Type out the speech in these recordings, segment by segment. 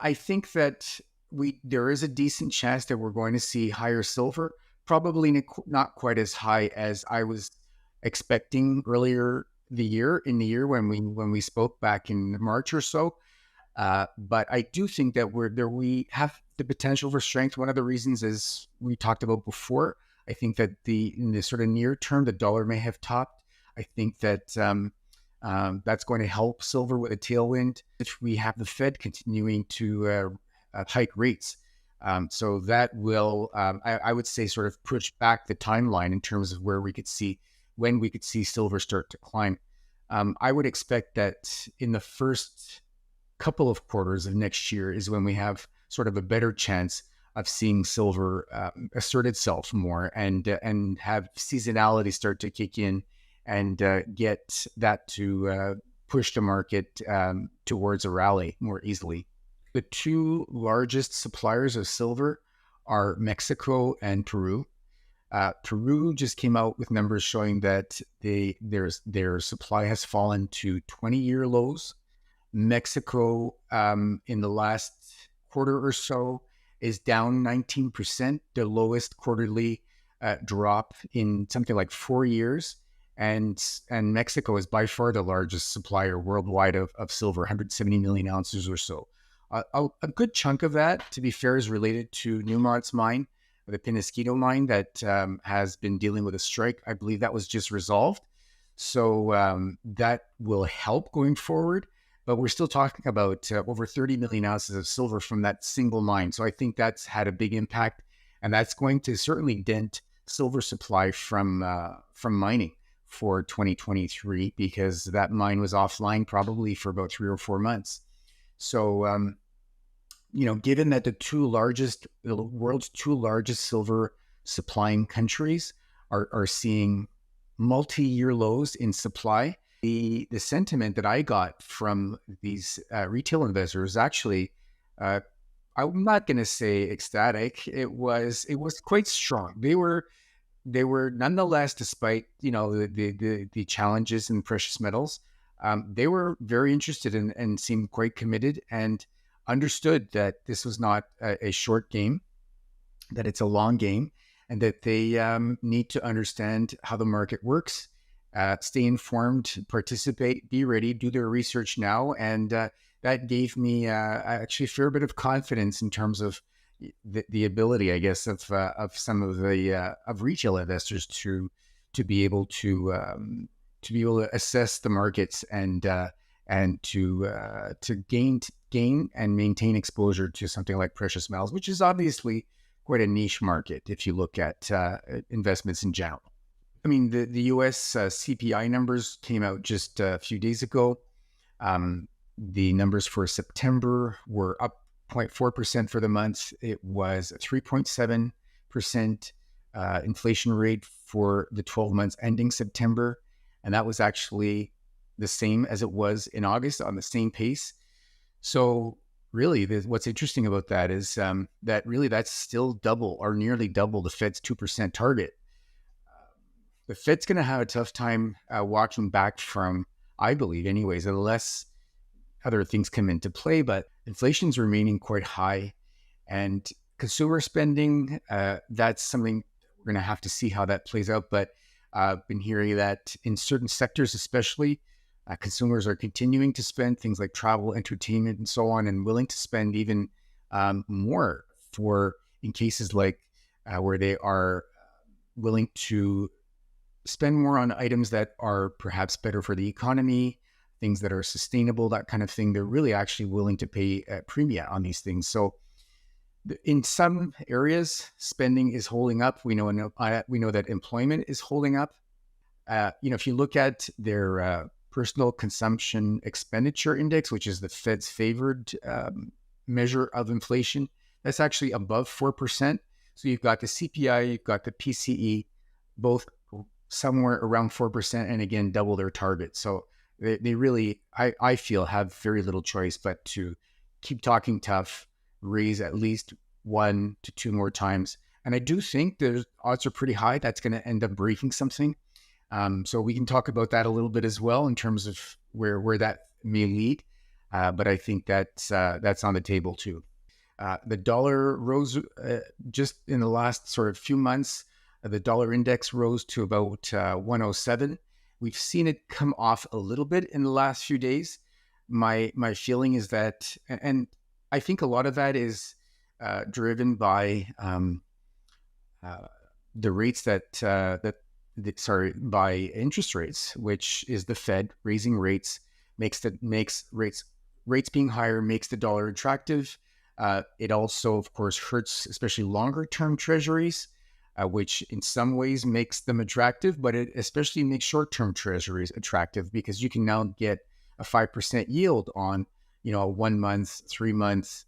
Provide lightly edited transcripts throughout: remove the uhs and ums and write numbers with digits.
I think that there is a decent chance that we're going to see higher silver, probably not quite as high as I was expecting earlier in the year when we spoke back in March or so. But I do think that we have the potential for strength. One of the reasons is we talked about before. I think that in the sort of near term, the dollar may have topped. I think that that's going to help silver with a tailwind if we have the Fed continuing to hike rates. So that will, I would say, sort of push back the timeline in terms of when we could see silver start to climb. I would expect that in the first couple of quarters of next year is when we have sort of a better chance of seeing silver assert itself more and have seasonality start to kick in and get that to push the market towards a rally more easily. The two largest suppliers of silver are Mexico and Peru. Peru just came out with numbers showing that their supply has fallen to 20-year lows. Mexico, in the last quarter or so, is down 19%, the lowest quarterly drop in something like 4 years. And Mexico is by far the largest supplier worldwide of silver, 170 million ounces or so. A good chunk of that, to be fair, is related to Newmont's mine, the Penasquito mine that has been dealing with a strike. I believe that was just resolved. So that will help going forward. But we're still talking about over 30 million ounces of silver from that single mine. So I think that's had a big impact. And that's going to certainly dent silver supply from mining for 2023, because that mine was offline probably for about 3 or 4 months. So, given that the world's two largest silver supplying countries are seeing multi-year lows in supply, the sentiment that I got from these retail investors actually, I'm not going to say ecstatic. It was quite strong. They were nonetheless, despite the challenges in precious metals, they were very interested and seemed quite committed and understood that this was not a short game, that it's a long game, and that they need to understand how the market works, stay informed, participate, be ready, do their research now. And that gave me actually a fair bit of confidence in terms of the ability, I guess, of some of the of retail investors to be able to assess the markets and to gain and maintain exposure to something like precious metals, which is obviously quite a niche market if you look at investments in general. I mean, the U.S. CPI numbers came out just a few days ago. The numbers for September were up 0.4% for the month. It was a 3.7% inflation rate for the 12 months ending September. And that was actually the same as it was in August, on the same pace. So really, what's interesting about that is that really that's still double or nearly double the Fed's 2% target. The Fed's going to have a tough time walking back from, I believe anyways, unless other things come into play, but inflation's remaining quite high. And consumer spending, that's something we're going to have to see how that plays out. But I've been hearing that in certain sectors, especially, consumers are continuing to spend things like travel, entertainment, and so on, and willing to spend even more in cases like where they are willing to spend more on items that are perhaps better for the economy, things that are sustainable, that kind of thing. They're really actually willing to pay a premium on these things. So in some areas, spending is holding up. We know that employment is holding up. If you look at their personal consumption expenditure index, which is the Fed's favored measure of inflation, that's actually above 4%. So you've got the CPI, you've got the PCE, both somewhere around 4%, and again, double their target. So they really, I feel, have very little choice but to keep talking tough, raise at least 1 to 2 more times. And I do think the odds are pretty high that's going to end up breaking something. So we can talk about that a little bit as well in terms of where that may lead. but I think that's on the table too. The dollar rose just in the last sort of few months. The dollar index rose to about 107. We've seen it come off a little bit in the last few days. My feeling is that, and I think a lot of that is driven by uh, the rates by interest rates, which is the Fed raising rates, makes rates being higher makes the dollar attractive. It also, of course, hurts especially longer term treasuries, which in some ways makes them attractive, but it especially makes short term treasuries attractive because you can now get a 5% yield on, a 1 month, 3 months,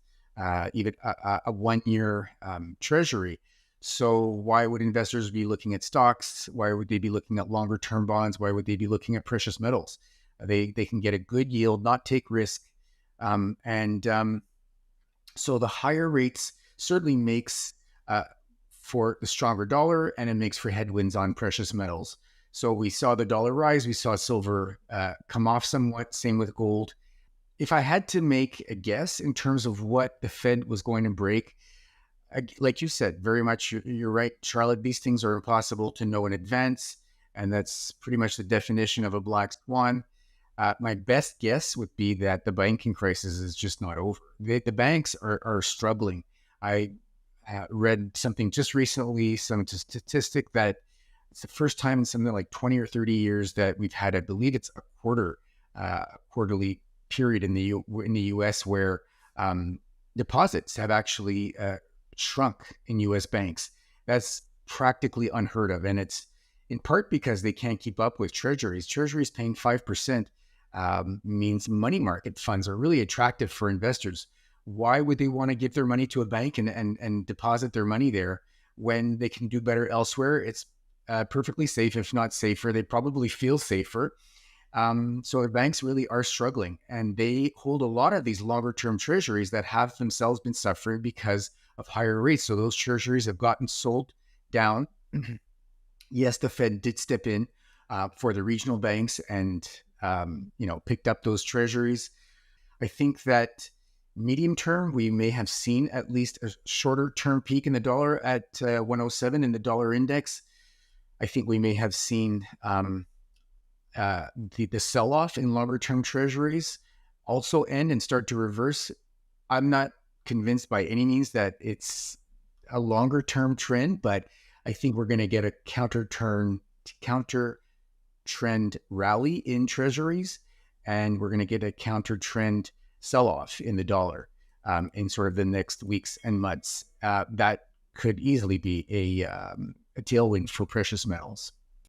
even a 1 year treasury. So why would investors be looking at stocks? Why would they be looking at longer term bonds? Why would they be looking at precious metals? They can get a good yield, not take risk, and so the higher rates certainly makes for the stronger dollar, and it makes for headwinds on precious metals. So we saw the dollar rise, we saw silver come off somewhat. Same with gold. If I had to make a guess in terms of what the Fed was going to break, like you said, very much you're right, Charlotte. These things are impossible to know in advance, and that's pretty much the definition of a black swan. My best guess would be that the banking crisis is just not over. The banks are struggling. I read something just recently, some statistic that it's the first time in something like 20 or 30 years that we've had, I believe it's a quarterly period in the U.S. where deposits have actually shrunk in U.S. banks. That's practically unheard of, and it's in part because they can't keep up with treasuries. Treasuries paying 5% means money market funds are really attractive for investors. Why would they want to give their money to a bank and deposit their money there when they can do better elsewhere? It's perfectly safe, if not safer. They probably feel safer. So the banks really are struggling, and they hold a lot of these longer term treasuries that have themselves been suffering because of higher rates. So those treasuries have gotten sold down. Yes, the Fed did step in for the regional banks and picked up those treasuries. I think that medium term, we may have seen at least a shorter term peak in the dollar at 107 in the dollar index. I think we may have seen the sell off in longer term treasuries also end and start to reverse. I'm not convinced by any means that it's a longer term trend, but I think we're going to get a counter trend rally in treasuries, and we're going to get a counter trend sell off in the dollar in sort of the next weeks and months. That could easily be a tailwind for precious metals.